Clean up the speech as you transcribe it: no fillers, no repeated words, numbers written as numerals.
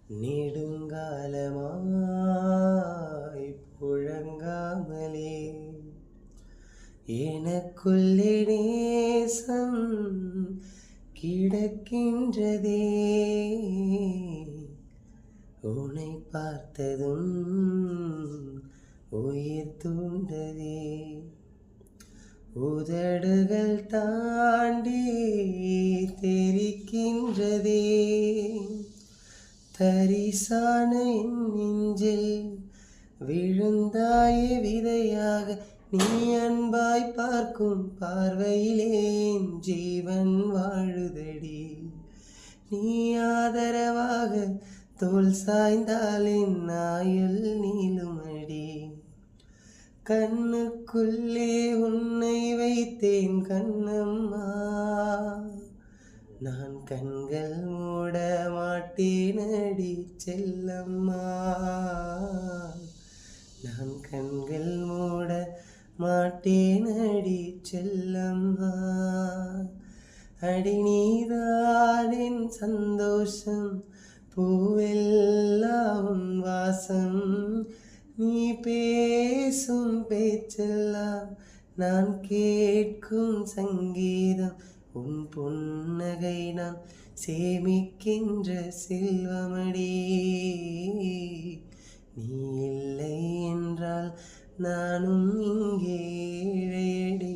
நெடுங்காலமாய் புழங்காமலே எனக்குள்ளே நேசம் கிடக்கின்றதே. உன்னை பார்த்ததும் உயிர் தூண்டதே. உதடுகள் தாண்டி தெரிக்கின்றதே. தரிசான என் நெஞ்சில் விழுந்தாயே விதையாக. நீ அன்பாய் பார்க்கும் பார்வையிலே என் ஜீவன் வாழுதடி. நீ ஆதரவாக தோள் சாய்ந்தால் என் ஆயுள் நீளுமடி. கண்ணுக்குள்ளே உன்னை வைத்தேன் கண்ணம்மா. நான் கண்கள் மூட மாட்டேனடி செல்லம்மா. நான் கண்கள் மூட மாட்டேனடி செல்லம்மா. அடி நீதான் என் சந்தோஷம், பூவெல்லாம் உன் வாசம். நீ பேசும் பேச்செல்லாம் நான் கேட்கும் சங்கீதம். உன் புன்னகை நான் சேமிக்கின்ற செல்வமடி. நீ இல்லை என்றால் நானும் இங்கே ஏழையடி.